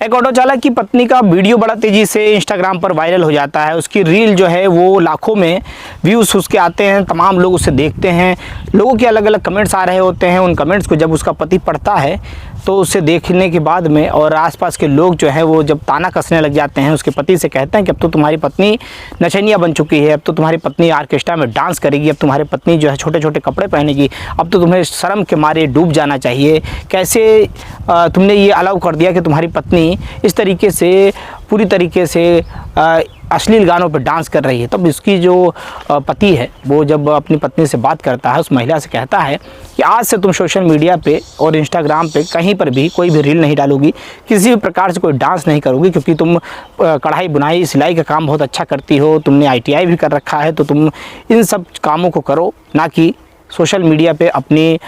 एक ऑटो चालक की पत्नी का वीडियो बड़ा तेज़ी से इंस्टाग्राम पर वायरल हो जाता है। उसकी रील जो है वो लाखों में व्यूज़ उसके आते हैं, तमाम लोग उसे देखते हैं। लोगों के अलग अलग कमेंट्स आ रहे होते हैं। उन कमेंट्स को जब उसका पति पढ़ता है तो उसे देखने के बाद में और आसपास के लोग जो हैं वो जब ताना कसने लग जाते हैं, उसके पति से कहते हैं कि अब तो तुम्हारी पत्नी नचनिया बन चुकी है, अब तो तुम्हारी पत्नी ऑर्केस्ट्रा में डांस करेगी, अब तुम्हारी पत्नी जो है छोटे छोटे कपड़े पहनेगी, अब तो तुम्हें शर्म के मारे डूब जाना चाहिए। कैसे तुमने ये अलाउ कर दिया कि तुम्हारी पत्नी इस तरीके से पूरी तरीके से अश्लील गानों पर डांस कर रही है। तब इसकी जो पति है वो जब अपनी पत्नी से बात करता है, उस महिला से कहता है कि आज से तुम सोशल मीडिया पे और इंस्टाग्राम पे कहीं पर भी कोई भी रील नहीं डालोगी, किसी भी प्रकार से कोई डांस नहीं करोगी, क्योंकि तुम कढ़ाई बुनाई सिलाई का काम बहुत अच्छा करती हो, तुमने ITI भी कर रखा है, तो तुम इन सब कामों को करो, ना कि सोशल मीडिया पे अपनी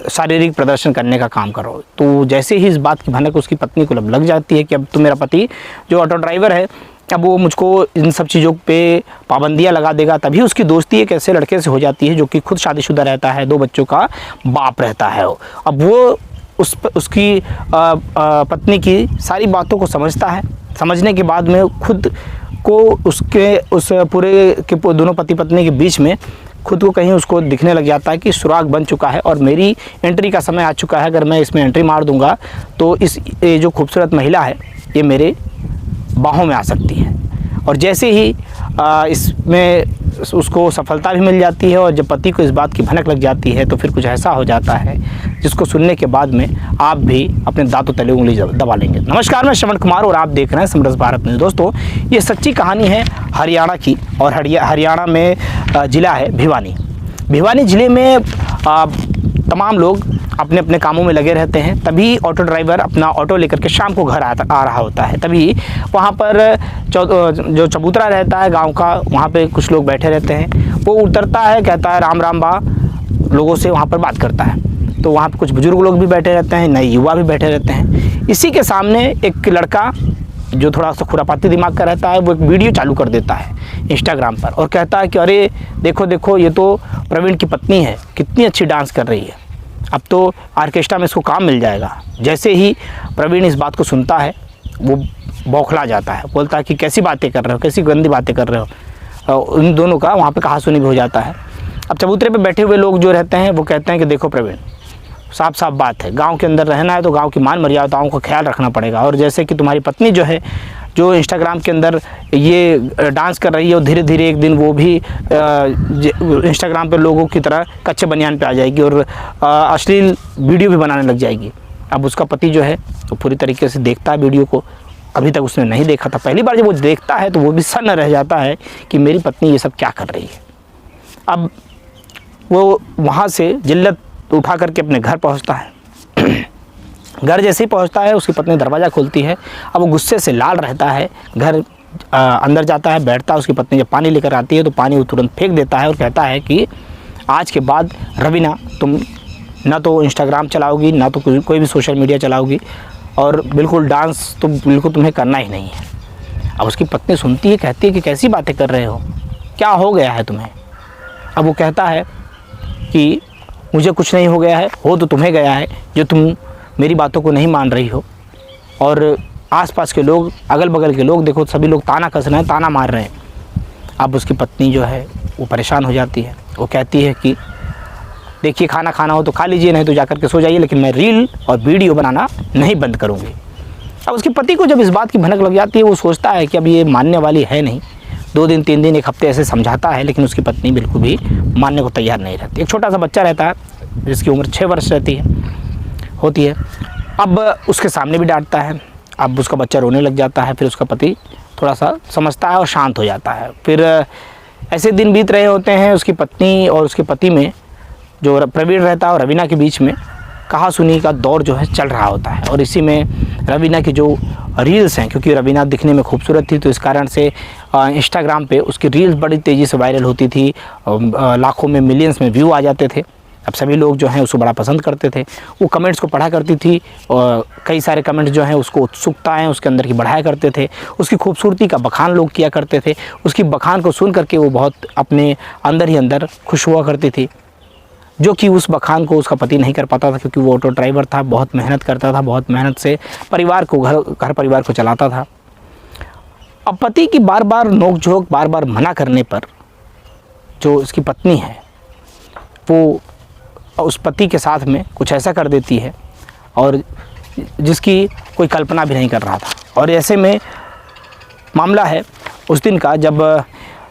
शारीरिक प्रदर्शन करने का काम करो। तो जैसे ही इस बात की भनक उसकी पत्नी को लग जाती है कि अब तो मेरा पति जो ऑटो ड्राइवर है अब वो मुझको इन सब चीज़ों पे पाबंदियां लगा देगा, तभी उसकी दोस्ती एक ऐसे लड़के से हो जाती है जो कि खुद शादीशुदा रहता है, 2 बच्चों का बाप रहता है। अब वो उसकी पत्नी की सारी बातों को समझता है। समझने के बाद में खुद को उस पूरे के दोनों पति पत्नी के बीच में खुद को कहीं उसको दिखने लग जाता है कि सुराग बन चुका है और मेरी एंट्री का समय आ चुका है। अगर मैं इसमें एंट्री मार दूंगा तो ये जो खूबसूरत महिला है ये मेरे बाहों में आ सकती है। और जैसे ही इसमें उसको सफलता भी मिल जाती है और जब पति को इस बात की भनक लग जाती है तो फिर कुछ ऐसा हो जाता है जिसको सुनने के बाद में आप भी अपने दांतों तले उंगली दबा लेंगे। नमस्कार, मैं श्रवण कुमार और आप देख रहे हैं समरस भारत न्यूज़। दोस्तों, ये सच्ची कहानी है हरियाणा की और हरियाणा में ज़िला है भिवानी। भिवानी ज़िले में तमाम लोग अपने अपने कामों में लगे रहते हैं। तभी ऑटो ड्राइवर अपना ऑटो लेकर के शाम को घर आ रहा होता है। तभी वहाँ पर जो चबूतरा रहता है गांव का, वहाँ पे कुछ लोग बैठे रहते हैं। वो उतरता है, कहता है राम राम बा, लोगों से वहाँ पर बात करता है। तो वहाँ पे कुछ बुजुर्ग लोग भी बैठे रहते हैं, नए युवा भी बैठे रहते हैं। इसी के सामने एक लड़का जो थोड़ा सा खुरापाती दिमाग का रहता है वो एक वीडियो चालू कर देता है इंस्टाग्राम पर और कहता है कि अरे देखो देखो, ये तो प्रवीण की पत्नी है, कितनी अच्छी डांस कर रही है, अब तो ऑर्केस्ट्रा में इसको काम मिल जाएगा। जैसे ही प्रवीण इस बात को सुनता है वो बौखला जाता है, बोलता है कि कैसी बातें कर रहे हो, कैसी गंदी बातें कर रहे हो। उन दोनों का वहाँ पे कहासुनी भी हो जाता है। अब चबूतरे पे बैठे हुए लोग जो रहते हैं वो कहते हैं कि देखो प्रवीण, साफ साफ बात है, गांव के अंदर रहना है तो गांव की मान मर्यादाओं का ख्याल रखना पड़ेगा। और जैसे कि तुम्हारी पत्नी जो है जो इंस्टाग्राम के अंदर ये डांस कर रही है और धीरे धीरे एक दिन वो भी इंस्टाग्राम पे लोगों की तरह कच्चे बनियान पे आ जाएगी और अश्लील वीडियो भी बनाने लग जाएगी। अब उसका पति जो है वो पूरी तरीके से देखता है वीडियो को, अभी तक उसने नहीं देखा था। पहली बार जब वो देखता है तो वो भी सन्न रह जाता है कि मेरी पत्नी ये सब क्या कर रही है। अब वो वहाँ से जिल्लत उठा करके अपने घर पहुँचता है। घर जैसे ही पहुंचता है उसकी पत्नी दरवाज़ा खोलती है। अब वो गुस्से से लाल रहता है, घर अंदर जाता है, बैठता है। उसकी पत्नी जब पानी लेकर आती है तो पानी वो तुरंत फेंक देता है और कहता है कि आज के बाद रवीना, तुम ना तो इंस्टाग्राम चलाओगी ना तो कोई भी सोशल मीडिया चलाओगी और बिल्कुल डांस तो बिल्कुल तुम्हें करना ही नहीं है। अब उसकी पत्नी सुनती है, कहती है कि कैसी बातें कर रहे हो, क्या हो गया है तुम्हें। अब वो कहता है कि मुझे कुछ नहीं हो गया है, हो तो तुम्हें गया है जो तुम मेरी बातों को नहीं मान रही हो। और आसपास के लोग, अगल बगल के लोग, देखो सभी लोग ताना कस रहे हैं, ताना मार रहे हैं। अब उसकी पत्नी जो है वो परेशान हो जाती है। वो कहती है कि देखिए, खाना खाना हो तो खा लीजिए, नहीं तो जाकर के सो जाइए, लेकिन मैं रील और वीडियो बनाना नहीं बंद करूँगी। अब उसके पति को जब इस बात की भनक लग जाती है वो सोचता है कि अब ये मानने वाली है नहीं। 2 दिन 3 दिन 1 हफ्ते ऐसे समझाता है, लेकिन उसकी पत्नी बिल्कुल भी मानने को तैयार नहीं रहती। एक छोटा सा बच्चा रहता है जिसकी उम्र 6 वर्ष होती है। अब उसके सामने भी डांटता है। अब उसका बच्चा रोने लग जाता है। फिर उसका पति थोड़ा सा समझता है और शांत हो जाता है। फिर ऐसे दिन बीत रहे होते हैं। उसकी पत्नी और उसके पति में जो प्रवीण रहता है और रवीना के बीच में कहासुनी का दौर जो है चल रहा होता है। और इसी में रवीना की जो रील्स हैं, क्योंकि रवीना दिखने में खूबसूरत थी तो इस कारण से इंस्टाग्राम पे उसकी रील्स बड़ी तेज़ी से वायरल होती थी, लाखों में मिलियंस में व्यू आ जाते थे। अब सभी लोग जो हैं उसको बड़ा पसंद करते थे। वो कमेंट्स को पढ़ा करती थी और कई सारे कमेंट्स जो हैं उसको उत्सुकताएँ उसके अंदर की बढ़ाया करते थे। उसकी खूबसूरती का बखान लोग किया करते थे। उसकी बखान को सुन करके वो बहुत अपने अंदर ही अंदर खुश हुआ करती थी। जो कि उस बखान को उसका पति नहीं कर पाता था, क्योंकि वो ऑटो ड्राइवर था, बहुत मेहनत करता था, बहुत मेहनत से परिवार को घर परिवार को चलाता था। अब पति की बार बार नोक-झोंक, बार बार मना करने पर जो उसकी पत्नी है वो उस पति के साथ में कुछ ऐसा कर देती है और जिसकी कोई कल्पना भी नहीं कर रहा था। और ऐसे में मामला है उस दिन का, जब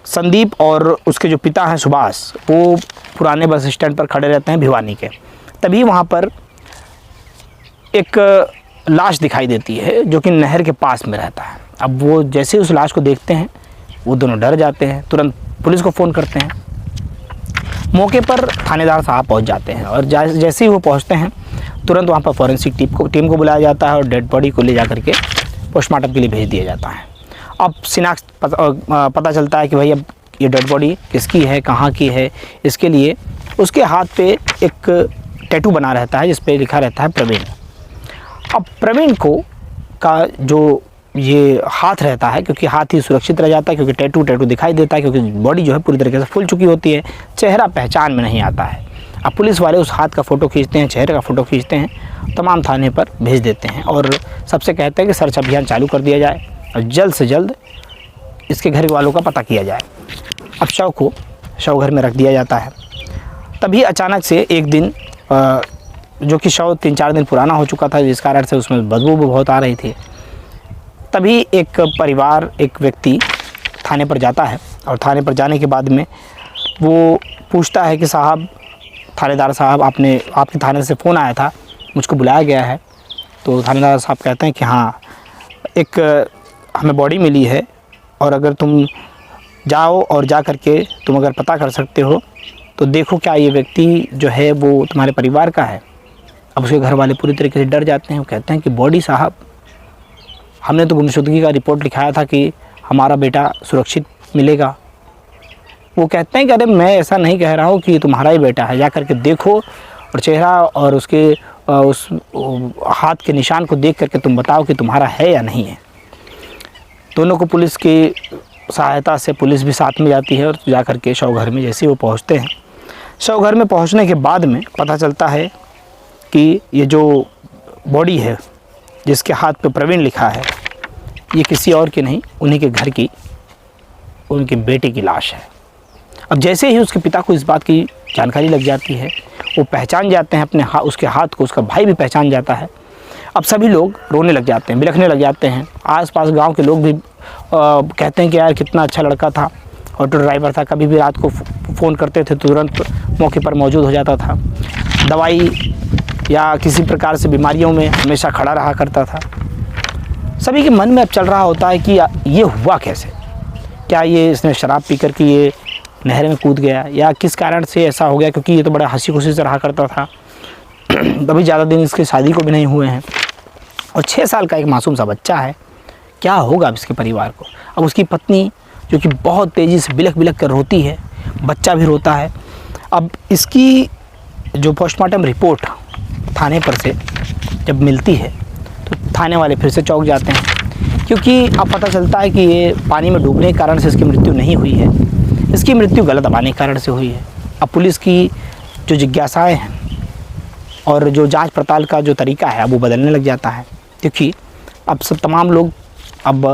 संदीप और उसके जो पिता हैं सुभाष, वो पुराने बस स्टैंड पर खड़े रहते हैं भिवानी के। तभी वहाँ पर एक लाश दिखाई देती है जो कि नहर के पास में रहता है। अब वो जैसे उस लाश को देखते हैं वो दोनों डर जाते हैं, तुरंत पुलिस को फ़ोन करते हैं। मौके पर थानेदार साहब पहुंच जाते हैं और जैसे ही वो पहुंचते हैं तुरंत वहां पर फॉरेंसिक टीम को बुलाया जाता है और डेड बॉडी को ले जा करके पोस्टमार्टम के लिए भेज दिया जाता है। अब शिनाख्त पता चलता है कि भाई अब ये डेड बॉडी किसकी है, कहाँ की है, इसके लिए उसके हाथ पे एक टैटू बना रहता है जिस पे लिखा रहता है प्रवीण। अब प्रवीण को का जो ये हाथ रहता है, क्योंकि हाथ ही सुरक्षित रह जाता है, क्योंकि टैटू दिखाई देता है, क्योंकि बॉडी जो है पूरी तरीके से फूल चुकी होती है, चेहरा पहचान में नहीं आता है। अब पुलिस वाले उस हाथ का फ़ोटो खींचते हैं, चेहरे का फ़ोटो खींचते हैं, तमाम थाने पर भेज देते हैं और सबसे कहते हैं कि सर्च अभियान चालू कर दिया जाए और जल्द से जल्द इसके घर वालों का पता किया जाए। अब शव को शव घर में रख दिया जाता है। तभी अचानक से एक दिन जो कि शव 3-4 दिन पुराना हो चुका था, जिस कारण से उसमें बदबू भी बहुत आ रही थी, तभी एक परिवार, एक व्यक्ति थाने पर जाता है और थाने पर जाने के बाद में वो पूछता है कि साहब, थानेदार साहब, आपके थाने से फ़ोन आया था, मुझको बुलाया गया है। तो थानेदार साहब कहते हैं कि हाँ, एक हमें बॉडी मिली है और अगर तुम जाओ और जा कर के तुम अगर पता कर सकते हो तो देखो क्या ये व्यक्ति जो है वो तुम्हारे परिवार का है। अब उसके घर वाले पूरी तरीके से डर जाते हैं। वो कहते हैं कि बॉडी साहब, हमने तो गुमशुदगी का रिपोर्ट लिखाया था कि हमारा बेटा सुरक्षित मिलेगा। वो कहते हैं कि अरे मैं ऐसा नहीं कह रहा हूँ कि तुम्हारा ही बेटा है, जा कर के देखो और चेहरा और उसके उस हाथ के निशान को देख करके तुम बताओ कि तुम्हारा है या नहीं है। दोनों को पुलिस की सहायता से पुलिस भी साथ में जाती है और जा कर के शव घर में जैसे वो पहुँचते हैं, शव घर में पहुँचने के बाद में पता चलता है कि ये जो बॉडी है जिसके हाथ पे प्रवीण लिखा है, ये किसी और की नहीं, उन्हीं के घर की, उनके बेटे की लाश है। अब जैसे ही उसके पिता को इस बात की जानकारी लग जाती है, वो पहचान जाते हैं अपने उसके हाथ को, उसका भाई भी पहचान जाता है। अब सभी लोग रोने लग जाते हैं, बिलखने लग जाते हैं। आसपास गांव के लोग भी कहते हैं कि यार कितना अच्छा लड़का था, ऑटो ड्राइवर था, कभी भी रात को फ़ोन करते थे तो तुरंत मौके पर मौजूद हो जाता था, दवाई या किसी प्रकार से बीमारियों में हमेशा खड़ा रहा करता था। सभी के मन में अब चल रहा होता है कि ये हुआ कैसे, क्या ये इसने शराब पी कर के ये नहर में कूद गया या किस कारण से ऐसा हो गया, क्योंकि ये तो बड़ा हंसी खुशी से रहा करता था। अभी ज़्यादा दिन इसकी शादी को भी नहीं हुए हैं और 6 साल का एक मासूम सा बच्चा है। क्या होगा अब इसके परिवार को। अब उसकी पत्नी जो कि बहुत तेज़ी से बिलख बिलख कर रोती है, बच्चा भी रोता है। अब इसकी जो पोस्टमार्टम रिपोर्ट थाने पर से जब मिलती है तो थाने वाले फिर से चौंक जाते हैं, क्योंकि अब पता चलता है कि ये पानी में डूबने के कारण से इसकी मृत्यु नहीं हुई है, इसकी मृत्यु गलत दबाने के कारण से हुई है। अब पुलिस की जो जिज्ञासाएँ हैं और जो जांच पड़ताल का जो तरीका है अब वो बदलने लग जाता है, क्योंकि अब सब तमाम लोग अब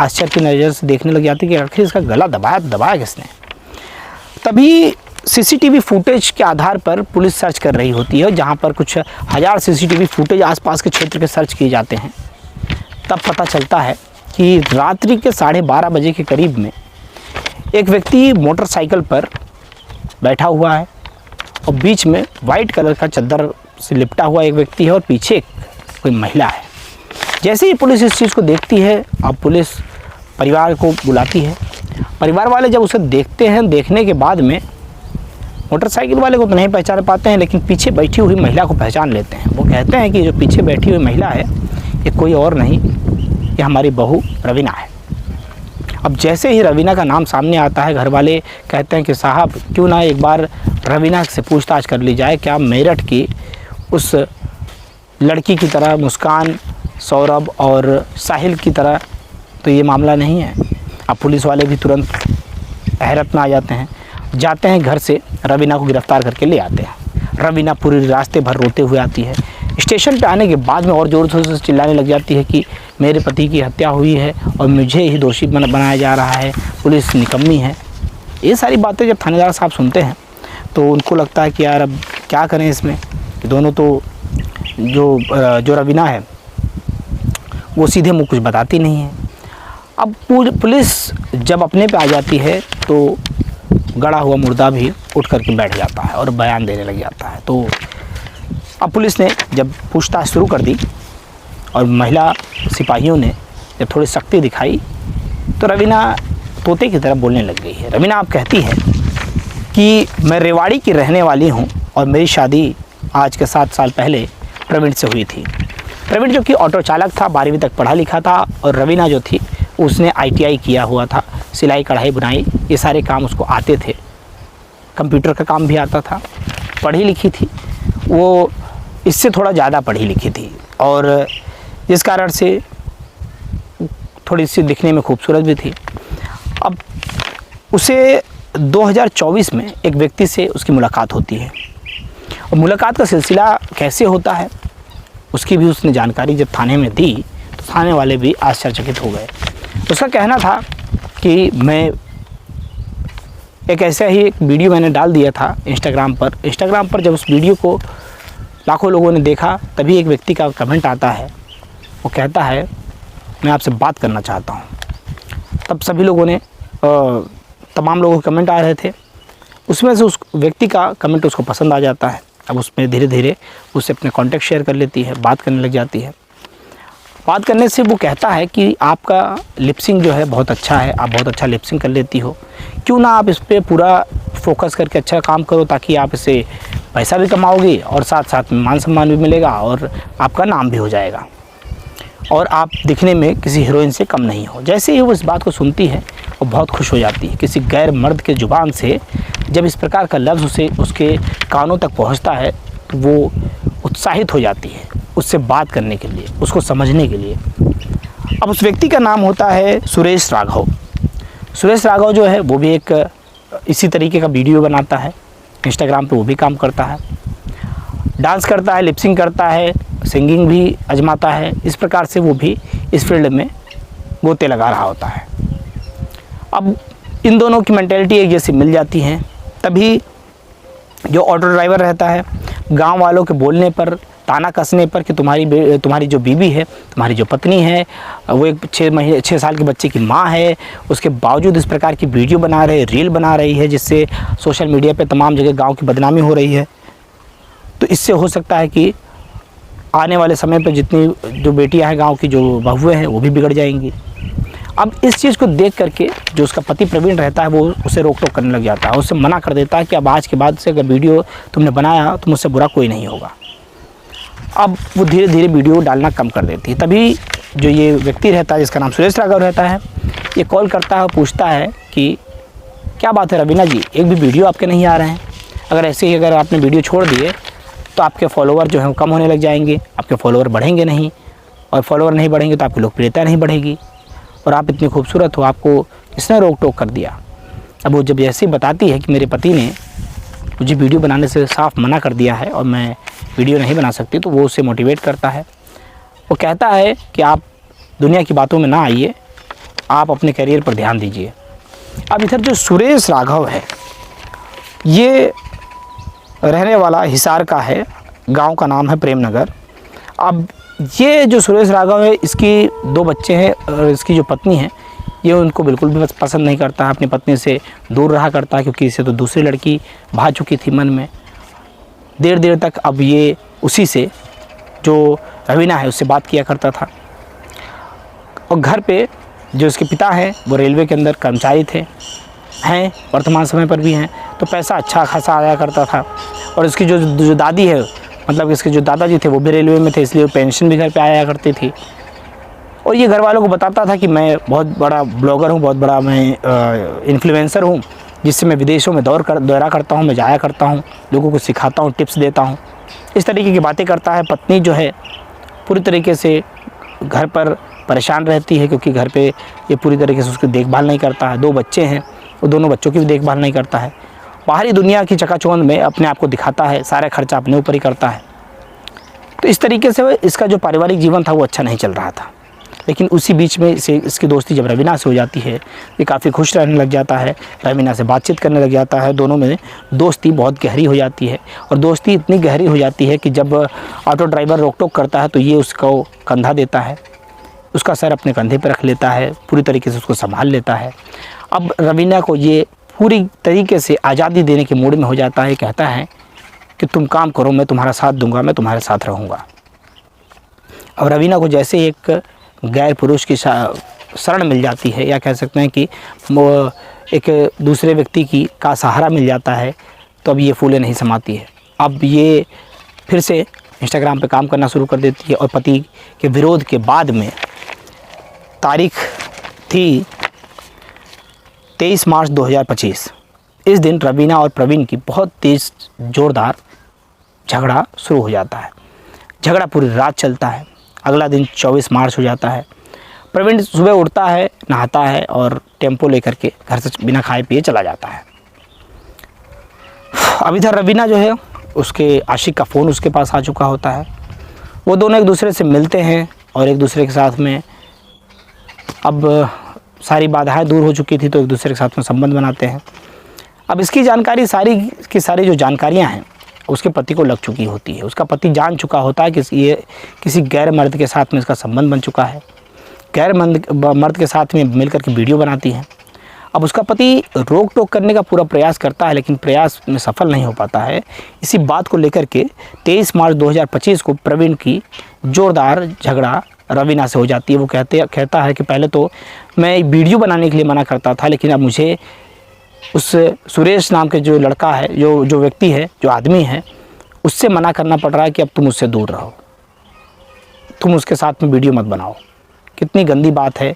आश्चर्य की नज़र से देखने लग जाते हैं कि आखिर इसका गला दबाया किसने। तभी सीसीटीवी फुटेज के आधार पर पुलिस सर्च कर रही होती है, जहां पर कुछ 1000 सीसीटीवी फुटेज आसपास के क्षेत्र के सर्च किए जाते हैं। तब पता चलता है कि रात्रि के 12:30 बजे के करीब में एक व्यक्ति मोटरसाइकिल पर बैठा हुआ है और बीच में वाइट कलर का चादर से लिपटा हुआ एक व्यक्ति है और पीछे कोई महिला है। जैसे ही पुलिस इस चीज़ को देखती है, अब पुलिस परिवार को बुलाती है। परिवार वाले जब उसे देखते हैं, देखने के बाद में मोटरसाइकिल वाले को तो नहीं पहचान पाते हैं, लेकिन पीछे बैठी हुई महिला को पहचान लेते हैं। वो कहते हैं कि जो पीछे बैठी हुई महिला है ये कोई और नहीं, ये हमारी बहू रवीना है। अब जैसे ही रवीना का नाम सामने आता है, घर वाले कहते हैं कि साहब क्यों ना एक बार रवीना से पूछताछ कर ली जाए, क्या मेरठ की उस लड़की की तरह मुस्कान, सौरभ और साहिल की तरह तो ये मामला नहीं है। अब पुलिस वाले भी तुरंत हैरत में आ जाते हैं, जाते हैं घर से रवीना को गिरफ़्तार करके ले आते हैं। रवीना पूरे रास्ते भर रोते हुए आती है। स्टेशन पे आने के बाद में और ज़ोर शोर से चिल्लाने लग जाती है कि मेरे पति की हत्या हुई है और मुझे ही दोषी बनाया जा रहा है, पुलिस निकम्मी है। ये सारी बातें जब थानेदार साहब सुनते हैं तो उनको लगता है कि यार अब क्या करें इसमें। दोनों तो जो रवीना है वो सीधे मुँह कुछ बताती नहीं है। अब पुलिस जब अपने पे आ जाती है तो गड़ा हुआ मुर्दा भी उठ करके बैठ जाता है और बयान देने लग जाता है। तो अब पुलिस ने जब पूछताछ शुरू कर दी और महिला सिपाहियों ने जब थोड़ी सख्ती दिखाई तो रवीना तोते की तरह बोलने लग गई है। रवीना अब कहती है कि मैं रेवाड़ी की रहने वाली हूँ और मेरी शादी आज के 7 साल पहले प्रवीण से हुई थी। प्रवीण जो कि ऑटो चालक था, 12वीं तक पढ़ा लिखा था और रवीना जो थी उसने ITI किया हुआ था, सिलाई कढ़ाई बुनाई ये सारे काम उसको आते थे, कंप्यूटर का काम भी आता था, पढ़ी लिखी थी, वो इससे थोड़ा ज़्यादा पढ़ी लिखी थी और जिस कारण से थोड़ी सी दिखने में खूबसूरत भी थी। अब उसे 2024 में एक व्यक्ति से उसकी मुलाकात होती है और मुलाकात का सिलसिला कैसे होता है उसकी भी उसने जानकारी जब थाने में दी तो थाने वाले भी आश्चर्यचकित हो गए। उसका कहना था कि मैं एक ऐसा ही एक वीडियो मैंने डाल दिया था इंस्टाग्राम पर जब उस वीडियो को लाखों लोगों ने देखा तभी एक व्यक्ति का कमेंट आता है, वो कहता है मैं आपसे बात करना चाहता हूँ। तब सभी लोगों ने तमाम लोगों के कमेंट आ रहे थे, उसमें से उस व्यक्ति का कमेंट उसको पसंद आ जाता है। अब उसमें धीरे धीरे उससे अपने कॉन्टेक्ट शेयर कर लेती है, बात करने लग जाती है। बात करने से वो कहता है कि आपका लिपसिंग जो है बहुत अच्छा है, आप बहुत अच्छा लिपसिंग कर लेती हो, क्यों ना आप इस पर पूरा फोकस करके अच्छा काम करो ताकि आप इससे पैसा भी कमाओगे और साथ साथ में मान सम्मान भी मिलेगा और आपका नाम भी हो जाएगा और आप दिखने में किसी हीरोइन से कम नहीं हो। जैसे ही वो इस बात को सुनती है वो बहुत खुश हो जाती है। किसी गैर मर्द के ज़ुबान से जब इस प्रकार का लफ्ज़ उसे उसके कानों तक पहुंचता है तो वो उत्साहित हो जाती है उससे बात करने के लिए, उसको समझने के लिए। अब उस व्यक्ति का नाम होता है सुरेश राघव। सुरेश राघव जो है वो भी एक इसी तरीके का वीडियो बनाता है, इंस्टाग्राम पे वो भी काम करता है, डांस करता है, लिपसिंग करता है, सिंगिंग भी आजमाता है। इस प्रकार से वो भी इस फील्ड में गोते लगा रहा होता है। अब इन दोनों की मेंटेलिटी एक जैसी मिल जाती है। तभी जो ऑटो ड्राइवर रहता है गांव वालों के बोलने पर, ताना कसने पर कि तुम्हारी जो बीवी है, तुम्हारी जो पत्नी है वो एक 6 साल के बच्चे की माँ है, उसके बावजूद इस प्रकार की वीडियो बना रहे, रील बना रही है जिससे सोशल मीडिया पे तमाम जगह गांव की बदनामी हो रही है। तो इससे हो सकता है कि आने वाले समय पर जितनी जो बेटियां हैं गांव की, जो बहुएं हैं, वो भी बिगड़ जाएंगी। अब इस चीज़ को देख करके जो उसका पति प्रवीण रहता है वो उसे रोक टोक करने लग जाता है, उससे मना कर देता है कि अब आज के बाद से अगर वीडियो तुमने बनाया तो मुझसे बुरा कोई नहीं होगा। अब वो धीरे धीरे वीडियो डालना कम कर देती है। तभी जो ये व्यक्ति रहता है जिसका नाम सुरेश राघव रहता है, ये कॉल करता है और पूछता है कि क्या बात है रवीना जी, एक भी वीडियो आपके नहीं आ रहे हैं, अगर ऐसे ही अगर आपने वीडियो छोड़ दिए तो आपके फॉलोवर जो हैं वो कम होने लग जाएंगे, आपके फॉलोवर बढ़ेंगे नहीं, और फॉलोवर नहीं बढ़ेंगे तो आपकी लोकप्रियता नहीं बढ़ेगी, और आप इतनी खूबसूरत हो, आपको किसने रोक टोक कर दिया। अब वो जब ऐसे ही बताती है कि मेरे पति ने मुझे वीडियो बनाने से साफ मना कर दिया है और मैं वीडियो नहीं बना सकती, तो वो उसे मोटिवेट करता है। वो कहता है कि आप दुनिया की बातों में ना आइए, आप अपने करियर पर ध्यान दीजिए। अब इधर जो सुरेश राघव है ये रहने वाला हिसार का है, गांव का नाम है प्रेमनगर। अब ये जो सुरेश राघव है इसकी 2 बच्चे हैं और इसकी जो पत्नी है ये उनको बिल्कुल भी पसंद नहीं करता है, अपनी पत्नी से दूर रहा करता है क्योंकि इसे तो दूसरी लड़की भा चुकी थी मन में। देर तक अब ये उसी से जो रवीना है उससे बात किया करता था। और घर पे जो इसके पिता हैं वो रेलवे के अंदर कर्मचारी हैं, वर्तमान समय पर भी हैं, तो पैसा अच्छा खासा आया करता था। और इसकी जो दादी है, मतलब इसके जो दादाजी थे वो भी रेलवे में थे, इसलिए पेंशन भी घर पे आया करती थी। और ये घर वालों को बताता था कि मैं बहुत बड़ा ब्लॉगर हूँ, बहुत बड़ा मैं इन्फ्लुएंसर हूँ, जिससे मैं विदेशों में दौरा करता हूँ, मैं जाया करता हूँ, लोगों को सिखाता हूँ, टिप्स देता हूँ, इस तरीके की बातें करता है। पत्नी जो है पूरी तरीके से घर पर परेशान रहती है क्योंकि घर पे ये पूरी तरीके से उसकी देखभाल नहीं करता है। 2 बच्चे हैं, वो दोनों बच्चों की भी देखभाल नहीं करता है। बाहरी दुनिया की चकाचौंध में अपने आप को दिखाता है, सारा खर्चा अपने ऊपर ही करता है। तो इस तरीके से इसका जो पारिवारिक जीवन था वो अच्छा नहीं चल रहा था। लेकिन उसी बीच में इसकी दोस्ती जब रवीना से हो जाती है, ये काफ़ी खुश रहने लग जाता है, रवीना से बातचीत करने लग जाता है। दोनों में दोस्ती बहुत गहरी हो जाती है और दोस्ती इतनी गहरी हो जाती है कि जब ऑटो ड्राइवर रोक टोक करता है तो ये उसको कंधा देता है, उसका सर अपने कंधे पर रख लेता है, पूरी तरीके से उसको संभाल लेता है। अब रवीना को ये पूरी तरीके से आज़ादी देने के मूड में हो जाता है, कहता है कि तुम काम करो, मैं तुम्हारा साथ दूंगा, मैं तुम्हारे साथ रहूँगा। अब रवीना को जैसे एक गैर पुरुष की शरण मिल जाती है, या कह सकते हैं कि एक दूसरे व्यक्ति का सहारा मिल जाता है, तो अब ये फूले नहीं समाती है। अब ये फिर से इंस्टाग्राम पे काम करना शुरू कर देती है और पति के विरोध के बाद में तारीख थी 23 मार्च 2025। इस दिन रवीना और प्रवीण की बहुत तेज़ ज़ोरदार झगड़ा शुरू हो जाता है। झगड़ा पूरी रात चलता है। अगला दिन 24 मार्च हो जाता है। प्रवीण सुबह उठता है, नहाता है और टेम्पो लेकर के घर से बिना खाए पिए चला जाता है। अब इधर रवीना जो है, उसके आशिक का फ़ोन उसके पास आ चुका होता है। वो दोनों एक दूसरे से मिलते हैं और एक दूसरे के साथ में अब सारी बाधाएं दूर हो चुकी थी, तो एक दूसरे के साथ में संबंध बनाते हैं। अब इसकी जानकारी सारी की सारी जो जानकारियां हैं उसके पति को लग चुकी होती है। उसका पति जान चुका होता है कि ये किसी गैर मर्द के साथ में इसका संबंध बन चुका है। गैर मर्द के साथ में मिलकर के वीडियो बनाती है। अब उसका पति रोक टोक करने का पूरा प्रयास करता है, लेकिन प्रयास में सफल नहीं हो पाता है। इसी बात को लेकर के 23 मार्च 2025 को प्रवीण की ज़ोरदार झगड़ा रवीना से हो जाती है। वो कहता है कि पहले तो मैं वीडियो बनाने के लिए मना करता था, लेकिन अब मुझे उस सुरेश नाम के जो लड़का है, जो व्यक्ति है, जो आदमी है, उससे मना करना पड़ रहा है कि अब तुम उससे दूर रहो, तुम उसके साथ में वीडियो मत बनाओ। कितनी गंदी बात है,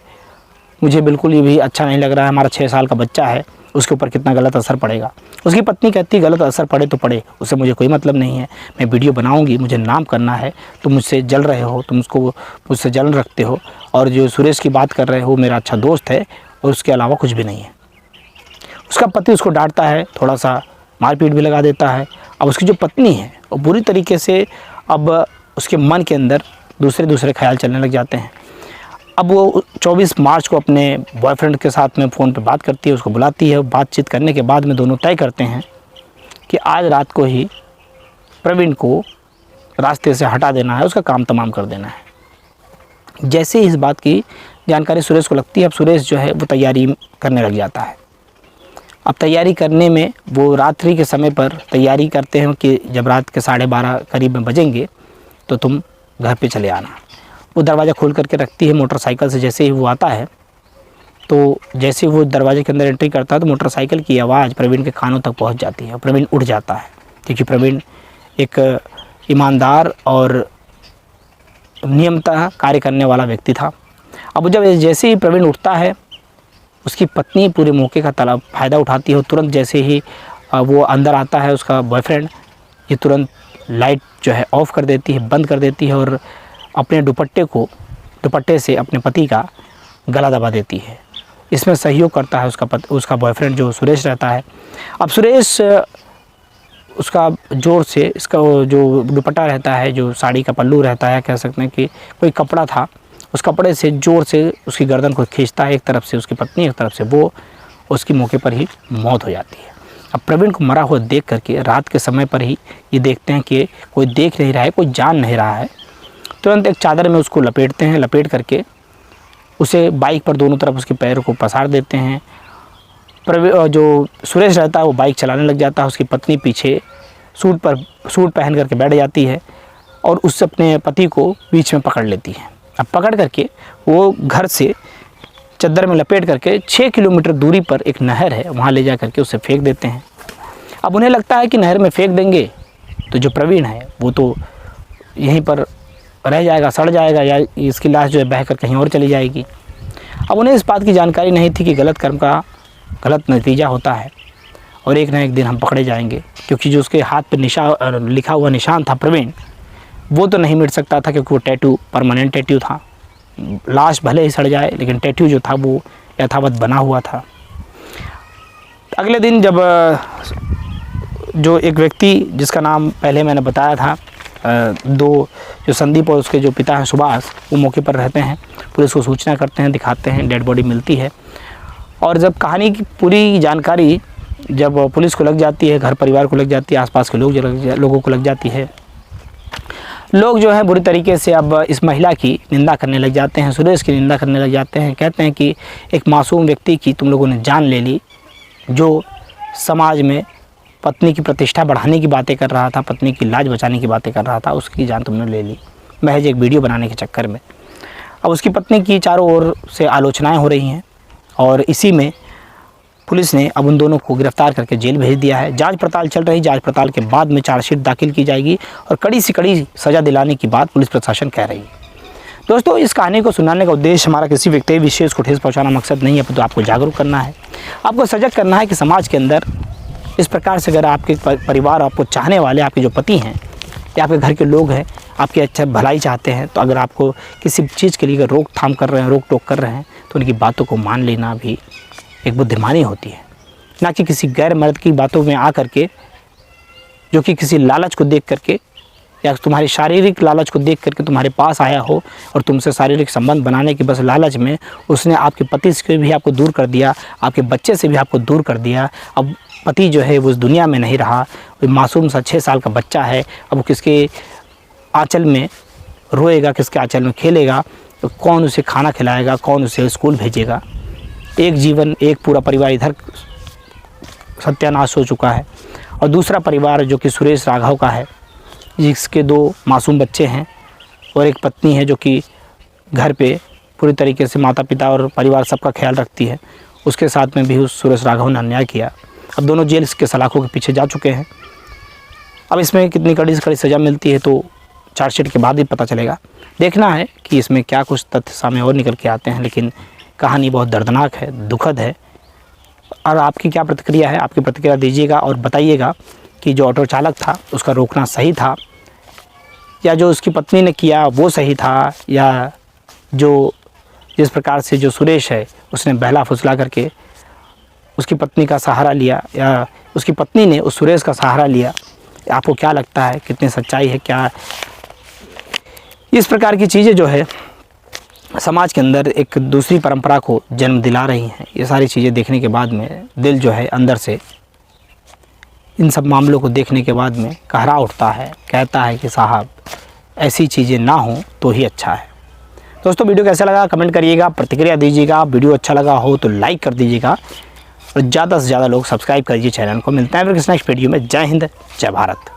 मुझे बिल्कुल ये भी अच्छा नहीं लग रहा है। हमारा 6 साल का बच्चा है, उसके ऊपर कितना गलत असर पड़ेगा। उसकी पत्नी कहती है गलत असर पड़े तो पड़े, उससे मुझे कोई मतलब नहीं है, मैं वीडियो बनाऊंगी, मुझे नाम करना है। तुम मुझसे जल रहे हो, तुम उसको मुझसे जलन रखते हो, और जो सुरेश की बात कर रहे हो मेरा अच्छा दोस्त है, और उसके अलावा कुछ भी नहीं है। उसका पति उसको डांटता है, थोड़ा सा मारपीट भी लगा देता है। अब उसकी जो पत्नी है वो बुरी तरीके से अब उसके मन के अंदर दूसरे ख्याल चलने लग जाते हैं। अब वो 24 मार्च को अपने बॉयफ्रेंड के साथ में फ़ोन पे बात करती है, उसको बुलाती है। बातचीत करने के बाद में दोनों तय करते हैं कि आज रात को ही प्रवीण को रास्ते से हटा देना है, उसका काम तमाम कर देना है। जैसे ही इस बात की जानकारी सुरेश को लगती है, अब सुरेश जो है वो तैयारी करने लग जाता है। अब तैयारी करने में वो रात्रि के समय पर तैयारी करते हैं कि जब रात के 12:30 करीब में बजेंगे तो तुम घर पे चले आना। वो दरवाज़ा खोल करके रखती है मोटरसाइकिल से। जैसे ही वो आता है, तो जैसे वो दरवाजे के अंदर एंट्री करता है तो मोटरसाइकिल की आवाज़ प्रवीण के कानों तक पहुंच जाती है। प्रवीण उठ जाता है, क्योंकि प्रवीण एक ईमानदार और नियमतः कार्य करने वाला व्यक्ति था। अब जब जैसे ही प्रवीण उठता है, उसकी पत्नी पूरे मौके का फ़ायदा उठाती है। तुरंत जैसे ही वो अंदर आता है उसका बॉयफ्रेंड, ये तुरंत लाइट जो है ऑफ़ कर देती है, बंद कर देती है, और अपने दुपट्टे से अपने पति का गला दबा देती है। इसमें सहयोग करता है उसका बॉयफ्रेंड जो सुरेश रहता है। अब सुरेश उसका ज़ोर से इसका जो दुपट्टा रहता है, जो साड़ी का पल्लू रहता है, कह सकते हैं कि कोई कपड़ा था, उस कपड़े से ज़ोर से उसकी गर्दन को खींचता है। एक तरफ से उसकी पत्नी, एक तरफ से वो, उसकी मौके पर ही मौत हो जाती है। अब प्रवीण को मरा हुआ देख करके रात के समय पर ही ये देखते हैं कि कोई देख नहीं रहा है, कोई जान नहीं रहा है। तुरंत एक चादर में उसको लपेटते हैं। लपेट करके उसे बाइक पर दोनों तरफ उसके पैर को पसार देते हैं। जो सुरेश रहता है वो बाइक चलाने लग जाता है। उसकी पत्नी पीछे सूट पहन करके बैठ जाती है और उससे अपने पति को बीच में पकड़ लेती है। अब पकड़ करके वो घर से चद्दर में लपेट करके 6 किलोमीटर दूरी पर एक नहर है, वहाँ ले जा करके उसे फेंक देते हैं। अब उन्हें लगता है कि नहर में फेंक देंगे तो जो प्रवीण है वो तो यहीं पर रह जाएगा, सड़ जाएगा, या इसकी लाश जो है बह कर कहीं और चली जाएगी। अब उन्हें इस बात की जानकारी नहीं थी कि गलत कर्म का गलत नतीजा होता है और एक न एक दिन हम पकड़े जाएंगे, क्योंकि जो उसके हाथ पर लिखा हुआ निशान था प्रवीण, वो तो नहीं मिट सकता था, क्योंकि वो टैटू परमानेंट टैटू था। लाश भले ही सड़ जाए, लेकिन टैटू जो था वो यथावत बना हुआ था। अगले दिन जब जो एक व्यक्ति जिसका नाम पहले मैंने बताया था, दो जो संदीप और उसके जो पिता हैं सुभाष, वो मौके पर रहते हैं, पुलिस को सूचना करते हैं, दिखाते हैं, डेड बॉडी मिलती है। और जब कहानी की पूरी जानकारी जब पुलिस को लग जाती है, घर परिवार को लग जाती है, आसपास के लोगों को लग जाती है, लोग जो है बुरी तरीके से अब इस महिला की निंदा करने लग जाते हैं, सुरेश की निंदा करने लग जाते हैं। कहते हैं कि एक मासूम व्यक्ति की तुम लोगों ने जान ले ली, जो समाज में पत्नी की प्रतिष्ठा बढ़ाने की बातें कर रहा था, पत्नी की लाज बचाने की बातें कर रहा था, उसकी जान तुमने ले ली महज एक वीडियो बनाने के चक्कर में। अब उसकी पत्नी की चारों ओर से आलोचनाएं हो रही हैं और इसी में पुलिस ने अब उन दोनों को गिरफ्तार करके जेल भेज दिया है। जांच पड़ताल चल रही, जांच पड़ताल के बाद में चार्जशीट दाखिल की जाएगी और कड़ी से कड़ी सज़ा दिलाने की बात पुलिस प्रशासन कह रही है। दोस्तों, इस कहानी को सुनाने का उद्देश्य हमारा किसी व्यक्ति विशेष को ठेस पहुँचाना मकसद नहीं है, तो आपको जागरूक करना है, आपको सजग करना है कि समाज के अंदर इस प्रकार से अगर आपके परिवार, आपको चाहने वाले, आपके जो पति हैं या आपके घर के लोग हैं, आपकी अच्छा भलाई चाहते हैं, तो अगर आपको किसी चीज़ के लिए अगर रोकथाम कर रहे हैं, रोक टोक कर रहे हैं, तो उनकी बातों को मान लेना भी एक बुद्धिमानी होती है, ना कि किसी गैर मर्द की बातों में आ करके, जो कि किसी लालच को देख करके या तुम्हारी शारीरिक लालच को देख करके तुम्हारे पास आया हो और तुमसे शारीरिक संबंध बनाने के बस लालच में उसने आपके पति से भी आपको दूर कर दिया, आपके बच्चे से भी आपको दूर कर दिया। अब पति जो है वो उस दुनिया में नहीं रहा, वो मासूम सा 6 साल का बच्चा है, अब वो किसके आंचल में रोएगा, किसके आंचल में खेलेगा, तो कौन उसे खाना खिलाएगा, कौन उसे स्कूल भेजेगा। एक जीवन, एक पूरा परिवार इधर सत्यानाश हो चुका है और दूसरा परिवार जो कि सुरेश राघव का है, जिसके 2 मासूम बच्चे हैं और एक पत्नी है जो कि घर पे पूरी तरीके से माता पिता और परिवार सबका ख्याल रखती है, उसके साथ में भी उस सुरेश राघव ने अन्याय किया। अब दोनों जेल के सलाखों के पीछे जा चुके हैं। अब इसमें कितनी कड़ी से कड़ी सज़ा मिलती है तो चार्जशीट के बाद ही पता चलेगा। देखना है कि इसमें क्या कुछ तथ्य सामने और निकल के आते हैं, लेकिन कहानी बहुत दर्दनाक है, दुखद है। और आपकी क्या प्रतिक्रिया है, आपकी प्रतिक्रिया दीजिएगा और बताइएगा कि जो ऑटो चालक था उसका रोकना सही था या जो उसकी पत्नी ने किया वो सही था, या जो जिस प्रकार से जो सुरेश है उसने बहला फुसला करके उसकी पत्नी का सहारा लिया या उसकी पत्नी ने उस सुरेश का सहारा लिया। आपको क्या लगता है, कितनी सच्चाई है, क्या इस प्रकार की चीज़ें जो है समाज के अंदर एक दूसरी परंपरा को जन्म दिला रही हैं। ये सारी चीज़ें देखने के बाद में दिल जो है अंदर से इन सब मामलों को देखने के बाद में कहरा उठता है, कहता है कि साहब ऐसी चीज़ें ना हों तो ही अच्छा है। दोस्तों, वीडियो कैसा लगा कमेंट करिएगा, प्रतिक्रिया दीजिएगा। वीडियो अच्छा लगा हो तो लाइक कर दीजिएगा और ज़्यादा से ज़्यादा लोग सब्सक्राइब करिए चैनल को। मिलते हैं फिर किसी नेक्स्ट वीडियो में। जय हिंद, जय भारत।